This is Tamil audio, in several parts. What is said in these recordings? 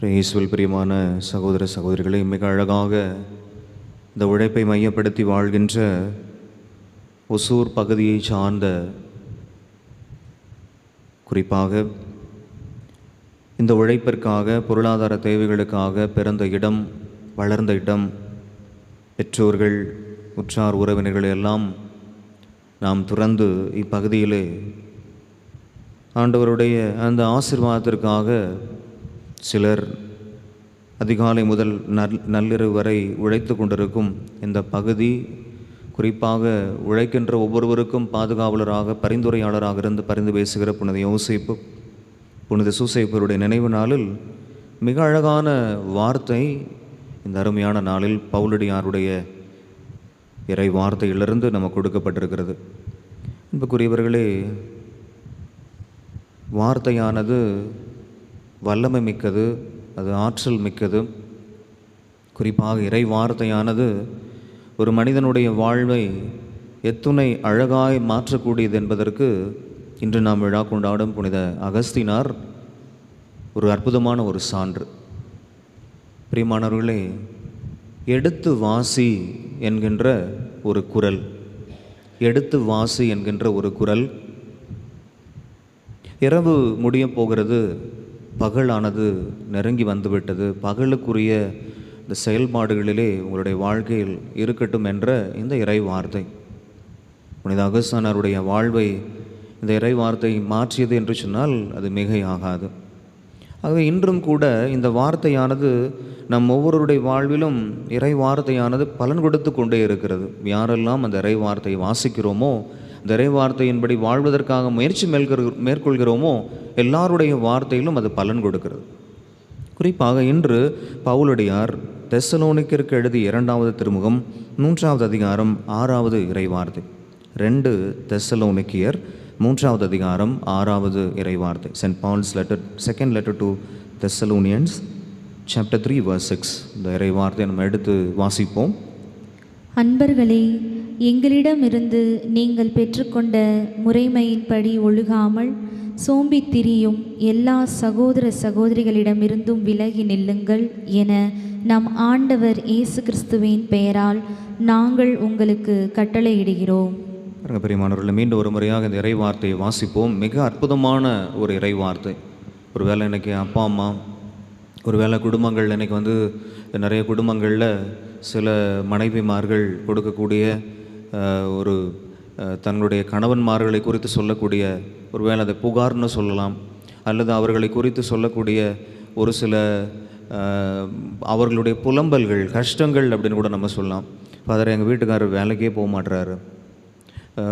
இயேசுவில் பிரியமான சகோதர சகோதரிகளை, மிக அழகாக இந்த உழைப்பை மையப்படுத்தி வாழ்கின்ற ஒசூர் பகுதியை சார்ந்த, குறிப்பாக இந்த உழைப்பிற்காக பொருளாதார தேவைகளுக்காக பிறந்த இடம், வளர்ந்த இடம், பெற்றோர்கள், உற்றார் உறவினர்கள் எல்லாம் நாம் துறந்து இப்பகுதியிலே ஆண்டவருடைய அந்த ஆசீர்வாதத்திற்காக சிலர் அதிகாலை முதல் நள்ளிரவு வரை உழைத்து கொண்டிருக்கும் இந்த பகுதி, குறிப்பாக உழைக்கின்ற ஒவ்வொருவருக்கும் பாதுகாவலராக, பரிந்துரையாளராக இருந்து பரிந்து பேசுகிற புனித யோசேப்பு, புனித சூசேப்பருடைய நினைவு நாளில் மிக அழகான வார்த்தை இந்த அருமையான நாளில் பவுலடியாருடைய இறை வார்த்தையிலிருந்து நமக்கு கொடுக்கப்பட்டிருக்கிறது. அன்புக்குரியவர்களே, வார்த்தையானது வல்லமை மிக்கது, அது ஆற்றல் மிக்கது. குறிப்பாக இறை வார்த்தையானது ஒரு மனிதனுடைய வாழ்வை எத்துணை அழகாய் மாற்றக்கூடியது என்பதற்கு இன்று நாம் விழா கொண்டாடும் புனித அகஸ்தினார் ஒரு அற்புதமான ஒரு சான்று. பிரியமானவர்களே, எடுத்து வாசி என்கின்ற ஒரு குரல், எடுத்து வாசி என்கின்ற ஒரு குரல். இரவு முடிய போகிறது, பகலானது நெருங்கி வந்துவிட்டது, பகலுக்குரிய இந்த செயல்பாடுகளிலே உங்களுடைய வாழ்க்கையில் இருக்கட்டும் என்ற இந்த இறை வார்த்தை புனித அகஸ்தினாருடைய வாழ்வை இந்த இறை வார்த்தை மாற்றியது என்று சொன்னால் அது மிகையாகாது. ஆகவே இன்றும் கூட இந்த வார்த்தையானது நம் ஒவ்வொருடைய வாழ்விலும் இறை வார்த்தையானது பலன் கொடுத்து கொண்டே இருக்கிறது. யாரெல்லாம் அந்த இறை வார்த்தையை வாசிக்கிறோமோ, இந்த இறை வார்த்தையின்படி வாழ்வதற்காக முயற்சி மேற்கொள்கிறோமோ, எல்லாருடைய வார்த்தையிலும் அது பலன் கொடுக்கிறது. குறிப்பாக இன்று பவுலடியார் தெசலோனிக்கருக்கு எழுதிய 2வது திருமுகம் 3வது அதிகாரம் 6வது இறை வார்த்தை. 2 தெசலோனிக்கியர் 3வது அதிகாரம் 6வது இறை வார்த்தை. Saint Paul's letter, second letter to Thessalonians chapter 3 verse 6. இந்த இறை வார்த்தையை நம்ம எடுத்து வாசிப்போம். அன்பர்களே, எங்களிடமிருந்து நீங்கள் பெற்றுக்கொண்ட முறைமையின்படி ஒழுகாமல் சோம்பி திரியும் எல்லா சகோதர சகோதரிகளிடமிருந்தும் விலகி நில்லுங்கள் என நம் ஆண்டவர் இயேசு கிறிஸ்துவின் பெயரால் நாங்கள் உங்களுக்கு கட்டளையிடுகிறோம். பிரியமானவர்கள், மீண்டும் ஒரு முறையாக இந்த இறை வார்த்தையை வாசிப்போம். மிக அற்புதமான ஒரு இறை வார்த்தை. ஒருவேளை இன்றைக்கி அப்பா அம்மா, ஒருவேளை குடும்பங்கள், இன்றைக்கி நிறைய குடும்பங்களில் சில மனைவிமார்கள் கொடுக்கக்கூடிய ஒரு தங்களுடைய கணவன்மார்களை குறித்து சொல்லக்கூடிய, ஒருவேளை அதை புகார்னு சொல்லலாம், அல்லது அவர்களை குறித்து சொல்லக்கூடிய ஒரு சில அவர்களுடைய புலம்பல்கள், கஷ்டங்கள் அப்படின்னு கூட நம்ம சொல்லலாம். ஃபாதர், எங்கள் வீட்டுக்காரர் வேலைக்கே போக மாட்டுறாரு,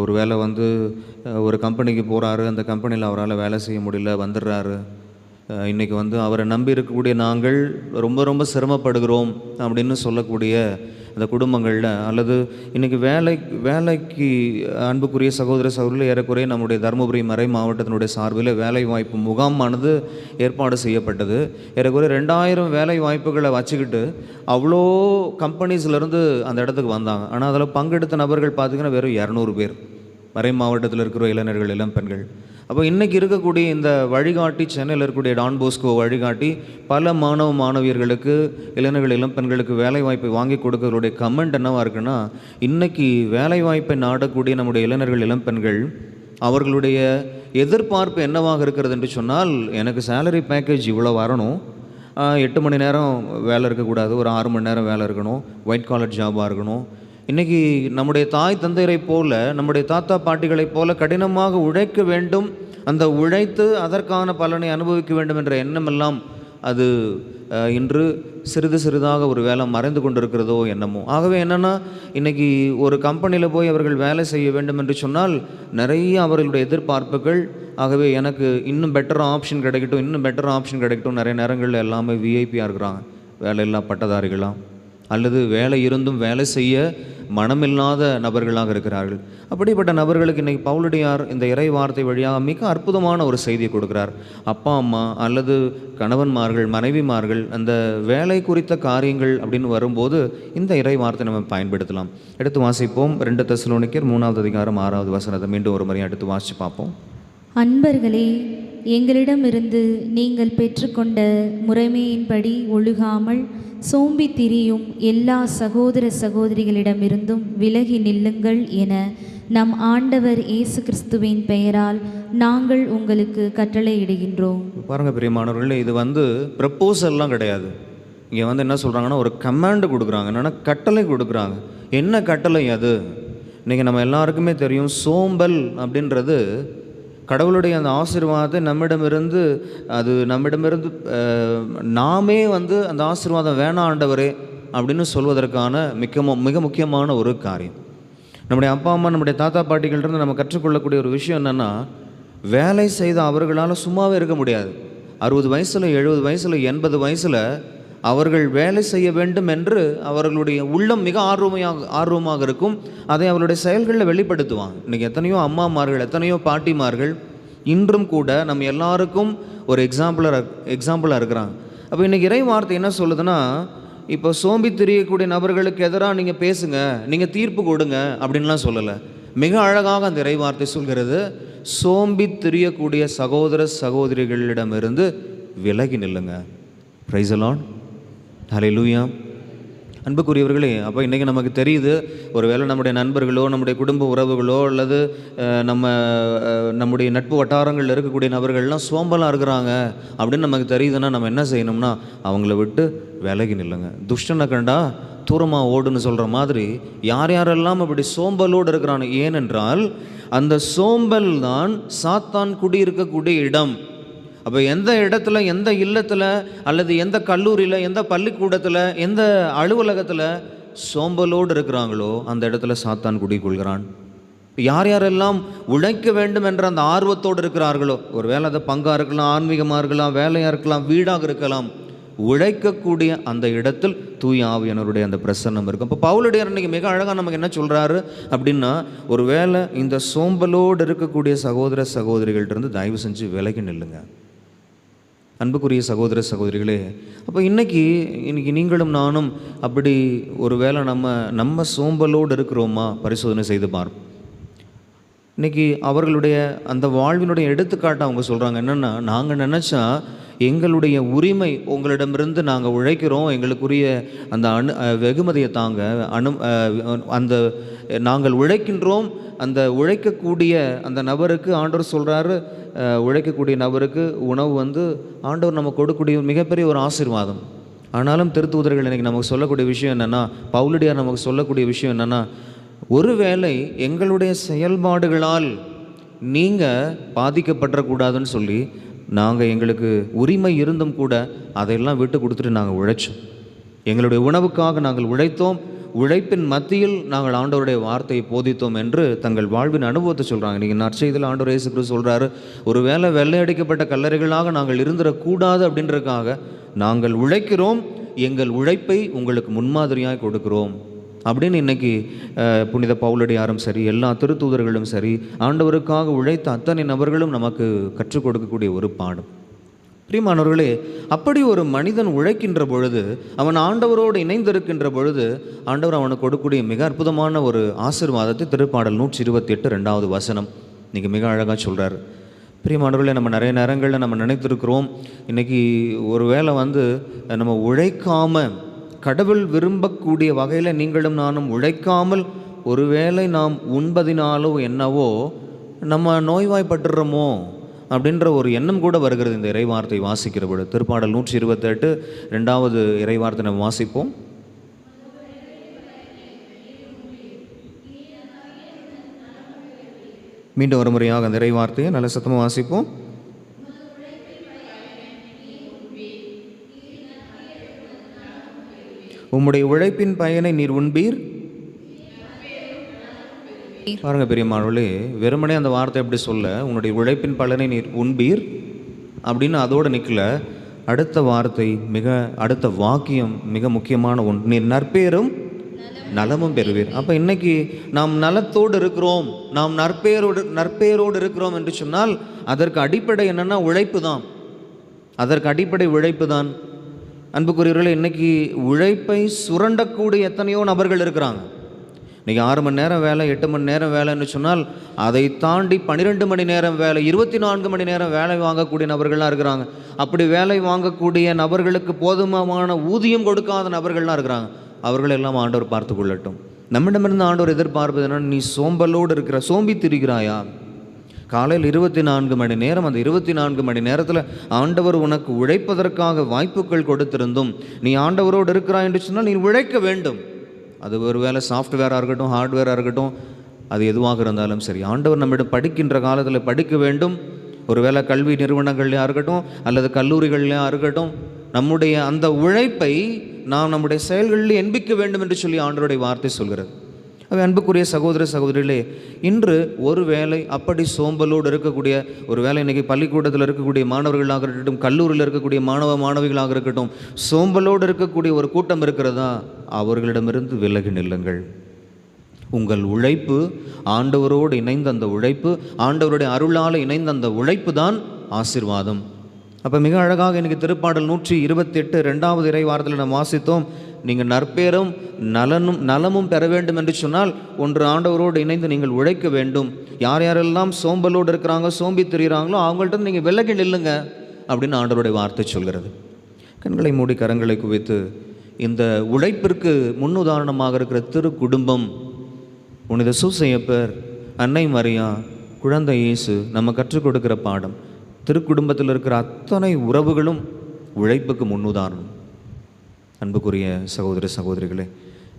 ஒரு வேளை ஒரு கம்பெனிக்கு போகிறாரு, அந்த கம்பெனியில் அவரால் வேலை செய்ய முடியல, வந்துடுறாரு, இன்றைக்கி அவரை நம்பி இருக்கக்கூடிய நாங்கள் ரொம்ப ரொம்ப சிரமப்படுகிறோம் அப்படின்னு சொல்லக்கூடிய அந்த குடும்பங்களில், அல்லது இன்றைக்கி வேலைக்கு அன்புக்குரிய சகோதர சகோதரில் ஏறக்குறைய நம்முடைய தருமபுரி மறை மாவட்டத்தினுடைய சார்பில் வேலை வாய்ப்பு முகாமானது ஏற்பாடு செய்யப்பட்டது. ஏறக்குறைய 2000 வேலை வாய்ப்புகளை வச்சுக்கிட்டு அவ்வளோ கம்பெனிஸ்லேருந்து அந்த இடத்துக்கு வந்தாங்க. ஆனால் அதில் பங்கெடுத்த நபர்கள் பார்த்திங்கன்னா வெறும் 200 பேர், மறை மாவட்டத்தில் இருக்கிற இளைஞர்கள், இளம் பெண்கள். அப்போ இன்றைக்கி இருக்கக்கூடிய இந்த வழிகாட்டி, சென்னையில் இருக்கக்கூடிய டான் போஸ்கோ வழிகாட்டி பல மாணவியர்களுக்கு, இளைஞர்கள், இளம் பெண்களுக்கு வேலைவாய்ப்பை வாங்கி கொடுக்கறதுடைய கமெண்ட் என்னவாக இருக்குன்னா, இன்றைக்கி வேலைவாய்ப்பை நாடக்கூடிய நம்முடைய இளைஞர்கள், இளம் பெண்கள் அவர்களுடைய எதிர்பார்ப்பு என்னவாக இருக்கிறது என்று சொன்னால், எனக்கு சேலரி பேக்கேஜ் இவ்வளோ வரணும், 8 மணி நேரம் வேலை இருக்கக்கூடாது, ஒரு 6 மணி நேரம் வேலை இருக்கணும், ஒயிட் காலர் ஜாபாக இருக்கணும். இன்றைக்கி நம்முடைய தாய் தந்தையரை போல, நம்முடைய தாத்தா பாட்டிகளைப் போல கடினமாக உழைக்க வேண்டும், அந்த உழைத்து அதற்கான பலனை அனுபவிக்க வேண்டும் என்ற எண்ணமெல்லாம் அது இன்று சிறிது சிறிதாக ஒரு வேலை மறைந்து கொண்டிருக்கிறதோ என்னமோ. ஆகவே என்னென்னா, இன்றைக்கி ஒரு கம்பெனியில் போய் அவர்கள் வேலை செய்ய வேண்டும் என்று சொன்னால் நிறைய அவர்களுடைய எதிர்பார்ப்புகள். ஆகவே எனக்கு இன்னும் பெட்டர் ஆப்ஷன் கிடைக்கட்டும், இன்னும் பெட்டர் ஆப்ஷன் கிடைக்கட்டும். நிறைய நேரங்களில் எல்லாமே விஐபியாக இருக்கிறாங்க, வேலையில்லா பட்டதாரிகளாம், அல்லது வேலை இருந்தும் வேலை செய்ய மனமில்லாத நபர்களாக இருக்கிறார்கள். அப்படிப்பட்ட நபர்களுக்கு இன்றைக்கி பவுலடியார் இந்த இறை வார்த்தை வழியாக மிக அற்புதமான ஒரு செய்தியை கொடுக்குறார். அப்பா அம்மா அல்லது கணவன்மார்கள், மனைவிமார்கள் அந்த வேலை குறித்த காரியங்கள் அப்படின்னு வரும்போது இந்த இறை வார்த்தை நம்ம பயன்படுத்தலாம். எடுத்து வாசிப்போம். 2 தெசலோனிக்கர் 3வது அதிகாரம் 6வது வசனத்தை மீண்டும் ஒரு முறை எடுத்து வாசித்து பார்ப்போம். அன்பர்களே, எங்களிடமிருந்து நீங்கள் பெற்றுக்கொண்ட முறைமையின்படி ஒழுகாமல் சோம்பி திரியும் எல்லா சகோதர சகோதரிகளிடமிருந்தும் விலகி நில்லுங்கள் என நம் ஆண்டவர் இயேசு கிறிஸ்துவின் பெயரால் நாங்கள் உங்களுக்கு கட்டளையிடுகின்றோம். பாருங்கள் பிரியமானவர்களே, இது ப்ரப்போசல்லாம் கிடையாது. இங்கே என்ன சொல்கிறாங்கன்னா, ஒரு கமாண்டு கொடுக்குறாங்க, என்னென்னா கட்டளை கொடுக்குறாங்க. என்ன கட்டளை அது? இன்றைக்கி நம்ம எல்லாருக்குமே தெரியும், சோம்பல் அப்படின்றது கடவுளுடைய அந்த ஆசீர்வாதத்தை நம்மிடமிருந்து நாமே அந்த ஆசீர்வாதம் வேணாம் ஆண்டவரே அப்படின்னு சொல்வதற்கான மிக முக்கியமான ஒரு காரியம். நம்முடைய அப்பா அம்மா, நம்முடைய தாத்தா பாட்டிகள்கிட்ட நம்ம கற்றுக்கொள்ளக்கூடிய ஒரு விஷயம் என்னென்னா, வேலை செய்த அவர்களால் சும்மாவே இருக்க முடியாது. 60 வயசில் 70 வயசில் 80 வயசில் அவர்கள் வேலை செய்ய வேண்டும் என்று அவர்களுடைய உள்ளம் மிக ஆர்வமாக இருக்கும். அதை அவருடைய செயல்களில் வெளிப்படுத்துவாங்க. இன்றைக்கி எத்தனையோ அம்மாமார்கள், எத்தனையோ பாட்டிமார்கள் இன்றும் கூட நம்ம எல்லாருக்கும் ஒரு எக்ஸாம்பிளாக இருக்கிறாங்க. அப்போ இன்றைக்கி இறை வார்த்தை என்ன சொல்லுதுன்னா, இப்போ சோம்பி திரியக்கூடிய நபர்களுக்கு எதிராக நீங்கள் பேசுங்க, நீங்கள் தீர்ப்பு கொடுங்க அப்படின்லாம் சொல்லலை. மிக அழகாக அந்த இறை வார்த்தை சொல்கிறது, சோம்பி திரியக்கூடிய சகோதர சகோதரிகளிடமிருந்து விலகி நில்லுங்க. பிரைஸ் தி லார்ட், ஹல்லேலூயா. அன்புக்குரியவர்களே, அப்போ இன்றைக்கி நமக்கு தெரியுது, ஒருவேளை நம்முடைய நண்பர்களோ, நம்முடைய குடும்ப உறவுகளோ, அல்லது நம்முடைய நட்பு வட்டாரங்களில் இருக்கக்கூடிய நபர்கள்லாம் சோம்பலாக இருக்கிறாங்க அப்படின்னு நமக்கு தெரியுதுன்னா நம்ம என்ன செய்யணும்னா, அவங்கள விட்டு விலகி நில்லுங்க. துஷ்டனை கண்டா தூரமாக ஓடுன்னு சொல்கிற மாதிரி யார் யாரெல்லாம் அப்படி சோம்பலோடு இருக்கிறாங்க, ஏனென்றால் அந்த சோம்பல் தான் சாத்தான் குடியிருக்கக்கூடிய இடம். அப்போ எந்த இடத்துல, எந்த இல்லத்தில், அல்லது எந்த கல்லூரியில், எந்த பள்ளிக்கூடத்தில், எந்த அலுவலகத்தில் சோம்பலோடு இருக்கிறாங்களோ அந்த இடத்துல சாத்தான் குடிக்கொள்கிறான். யார் யாரெல்லாம் உழைக்க வேண்டும் என்ற அந்த ஆர்வத்தோடு இருக்கிறார்களோ, ஒரு வேளை அது பங்காக இருக்கலாம், ஆன்மீகமாக இருக்கலாம், வேலையாக இருக்கலாம், வீடாக இருக்கலாம், உழைக்கக்கூடிய அந்த இடத்தில் தூய ஆவியானவருடைய அந்த பிரசன்னம் இருக்கும். இப்போ பவுலுடைய அன்னைக்கு மிக அழகாக நமக்கு என்ன சொல்கிறாரு அப்படின்னா, ஒரு வேளை இந்த சோம்பலோடு இருக்கக்கூடிய சகோதர சகோதரிகள்கிட்ட தயவு செஞ்சு விலகி நில்லுங்க. அன்புக்குரிய சகோதர சகோதரிகளே, அப்போ இன்றைக்கி நீங்களும் நானும் அப்படி ஒரு வேளை நம்ம சோம்பலோடு இருக்கிறோமா பரிசோதனை செய்து பார்ப்போம். இன்றைக்கி அவர்களுடைய அந்த வாழ்வினுடைய எடுத்துக்காட்டை அவங்க சொல்கிறாங்க. என்னென்னா, நாங்கள் நினச்சா எங்களுடைய உரிமை உங்களிடமிருந்து நாங்கள் உழைக்கிறோம், எங்களுக்குரிய அந்த வெகுமதியை தாங்க அந்த நாங்கள் உழைக்கின்றோம். அந்த உழைக்கக்கூடிய அந்த நபருக்கு ஆண்டவர் சொல்கிறாரு, உழைக்கக்கூடிய நபருக்கு உணவு ஆண்டவர் நம்ம கொடுக்கக்கூடிய மிகப்பெரிய ஒரு ஆசீர்வாதம். ஆனாலும் திருத்தூதர்கள் இன்றைக்கி நமக்கு சொல்லக்கூடிய விஷயம் என்னென்னா, பவுலடியார் நமக்கு சொல்லக்கூடிய விஷயம் என்னென்னா, ஒருவேளை எங்களுடைய செயல்பாடுகளால் நீங்கள் பாதிக்கப்படக்கூடாதுன்னு சொல்லி நாங்கள் எங்களுக்கு உரிமை இருந்தும் கூட அதையெல்லாம் விட்டு கொடுத்துட்டு நாங்கள் உழைச்சோம். எங்களுடைய உணவுக்காக நாங்கள் உழைத்தோம், உழைப்பின் மத்தியில் நாங்கள் ஆண்டவருடைய வார்த்தையை போதித்தோம் என்று தங்கள் வாழ்வின் அனுபவத்தை சொல்கிறாங்க. இன்றைக்கி நற்செய்தியில் ஆண்டவர் இயேசு கிறிஸ்து சொல்கிறாரு, ஒரு வேளை வெள்ளையடிக்கப்பட்ட கல்லறைகளாக நாங்கள் இருந்துடக்கூடாது அப்படின்றதுக்காக நாங்கள் உழைக்கிறோம், எங்கள் உழைப்பை உங்களுக்கு முன்மாதிரியாக கொடுக்கிறோம் அப்படின்னு இன்றைக்கி புனித பவுலடியாரும் சரி, எல்லா திருத்தூதர்களும் சரி, ஆண்டவருக்காக உழைத்த அத்தனை நபர்களும் நமக்கு கற்றுக் கொடுக்கக்கூடிய ஒரு பாடம். பிரியமானவர்களே, அப்படி ஒரு மனிதன் உழைக்கின்ற பொழுது, அவன் ஆண்டவரோடு இணைந்திருக்கின்ற பொழுது, ஆண்டவர் அவனுக்கு கொடுக்கக்கூடிய மிக அற்புதமான ஒரு ஆசீர்வாதத்தை திருப்பாடல் 128 2வது வசனம் இன்றைக்கி மிக அழகாக சொல்கிறார். பிரியமானவர்களே, நம்ம நிறைய நேரங்களில் நம்ம நினைத்திருக்கிறோம், இன்றைக்கி ஒரு வேளை நம்ம உழைக்காமல், கடவுள் விரும்பக்கூடிய வகையில் நீங்களும் நானும் உழைக்காமல் ஒருவேளை நாம் உண்பதினாலோ என்னவோ நம்ம நோய்வாய்ப்பட்டுறோமோ அப்படின்ற ஒரு எண்ணம் கூட வருகிறது இந்த இறைவார்த்தை வாசிக்கிற பொழுது. திருப்பாடல் 128 2வது இறைவார்த்தை நம்ம வாசிப்போம். மீண்டும் ஒரு முறையாக அந்த இறைவார்த்தையை நல்ல சத்தமாக வாசிப்போம். உம்முடைய உழைப்பின் பயனை நீர் உண்பீர். பாருங்கள் பெரியம்மாளே, வெறுமனே அந்த வார்த்தை எப்படி சொல்ல, உன்னுடைய உழைப்பின் பலனை நீர் உண்பீர் அப்படின்னு அதோடு நிற்கல. அடுத்த வார்த்தை, அடுத்த வாக்கியம் மிக முக்கியமான ஒன்று, நீர் நற்பேரும் நலமும் பெறுவீர். அப்போ இன்றைக்கி நாம் நலத்தோடு இருக்கிறோம், நாம் நற்பேரோடு இருக்கிறோம் என்று சொன்னால் அதற்கு அடிப்படை என்னென்னா உழைப்பு தான். அதற்கு அடிப்படை உழைப்பு தான். அன்புக்குரியவர்களே, இன்றைக்கி உழைப்பை சுரண்டக்கூடிய எத்தனையோ நபர்கள் இருக்கிறாங்க. இன்றைக்கி 6 மணி நேரம் வேலை, 8 மணி நேரம் வேலைன்னு சொன்னால் அதை தாண்டி 12 மணி நேரம் வேலை, 24 மணி நேரம் வேலை வாங்கக்கூடிய நபர்கள்லாம் இருக்கிறாங்க. அப்படி வேலை வாங்கக்கூடிய நபர்களுக்கு போதுமான ஊதியம் கொடுக்காத நபர்கள்லாம் இருக்கிறாங்க. அவர்களெல்லாம் ஆண்டவர் பார்த்து கொள்ளட்டும். நம்மிடமிருந்து ஆண்டவர் எதிர்பார்ப்பது என்னன்னா, நீ சோம்பலோடு இருக்கிற, சோம்பி திரிகிறாயா? காலையில் 24 மணி நேரம், அந்த 24 மணி நேரத்தில் ஆண்டவர் உனக்கு உழைப்பதற்காக வாய்ப்புகள் கொடுத்திருந்தும் நீ ஆண்டவரோடு இருக்கிறாய் என்று சொன்னால் நீ உழைக்க வேண்டும். அது ஒரு வேளை சாஃப்ட்வேராக இருக்கட்டும், ஹார்ட்வேராக இருக்கட்டும், அது எதுவாக இருந்தாலும் சரி, ஆண்டவர் நம்மிடம் படிக்கின்ற காலத்தில் படிக்க வேண்டும். ஒரு வேளை கல்வி நிறுவனங்கள்லையாக இருக்கட்டும் அல்லது கல்லூரிகள்லையாக இருக்கட்டும், நம்முடைய அந்த உழைப்பை நாம் நம்முடைய செயல்களில் எண்பிக்க வேண்டும் என்று சொல்லி ஆண்டவருடைய வார்த்தை சொல்கிறது. அவை அன்புக்குரிய சகோதர சகோதரிகளே, இன்று ஒரு வேளை அப்படி சோம்பலோடு இருக்கக்கூடிய, ஒரு வேளை இன்றைக்கி பள்ளிக்கூடத்தில் இருக்கக்கூடிய மாணவர்களாக இருக்கட்டும், கல்லூரியில் இருக்கக்கூடிய மாணவிகளாக இருக்கட்டும், சோம்பலோடு இருக்கக்கூடிய ஒரு கூட்டம் இருக்கிறதா, அவர்களிடமிருந்து விலகி நில்லுங்கள். உங்கள் உழைப்பு, ஆண்டவரோடு இணைந்த அந்த உழைப்பு, ஆண்டவருடைய அருளால் இணைந்த அந்த உழைப்பு தான் ஆசீர்வாதம். அப்போ மிக அழகாக இன்றைக்கி திருப்பாடல் 128 2வது இறை வாரத்தில் நாம் வாசித்தோம். நீங்கள் நற்பேரும் நலமும் பெற வேண்டும் என்று சொன்னால் ஒன்று ஆண்டவரோடு இணைந்து நீங்கள் உழைக்க வேண்டும். யார் யாரெல்லாம் சோம்பலோடு இருக்கிறாங்க, சோம்பி திரிகிறாங்களோ அவங்கள்ட்ட நீங்கள் விலகி நில்லுங்க அப்படின்னு ஆண்டவருடைய வார்த்தை சொல்கிறது. கண்களை மூடி கரங்களை குவித்து, இந்த உழைப்பிற்கு முன்னுதாரணமாக இருக்கிற திரு குடும்பம், புனித சூசையப்பர், அன்னை மரியா, குழந்தை இயேசு நம்ம கற்றுக் கொடுக்கிற பாடம், திருக்குடும்பத்தில் இருக்கிற அத்தனை உறவுகளும் உழைப்புக்கு முன்னுதாரணம். அன்புக்குரிய சகோதர சகோதரிகளே,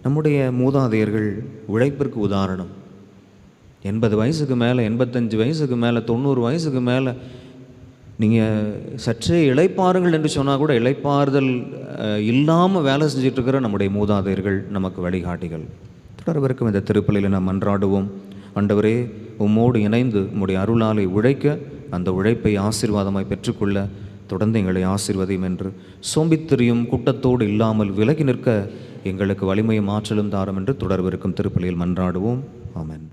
நம்முடைய மூதாதையர்கள் உழைப்பிற்கு உதாரணம். 80 வயசுக்கு மேலே, 85 வயசுக்கு மேலே, 90 வயசுக்கு மேலே நீங்கள் சற்றே இளைப்பாறுங்கள் என்று சொன்னால் கூட இளைப்பாறுதல் இல்லாமல் வேலை செஞ்சிட்ருக்கிற நம்முடைய மூதாதையர்கள் நமக்கு வழிகாட்டிகள். தொடர்பிருக்கும் இந்த திருப்பலியில் நாம் மன்றாடுவோம். ஆண்டவரே, உம்மோடு இணைந்து உம்முடைய அருளாலை உழைக்க, அந்த உழைப்பை ஆசீர்வாதமாய் பெற்றுக்கொள்ள தொடர்ந்து எங்களை ஆசீர்வதியும் என்று, சோம்பித்திரியும் கூட்டத்தோடு இல்லாமல் விலகி நிற்க எங்களுக்கு வலிமையும் ஆற்றலும் தாரும் என்று தொடர்பிருக்கும் திருப்பலியில் மன்றாடுவோம். ஆமென்.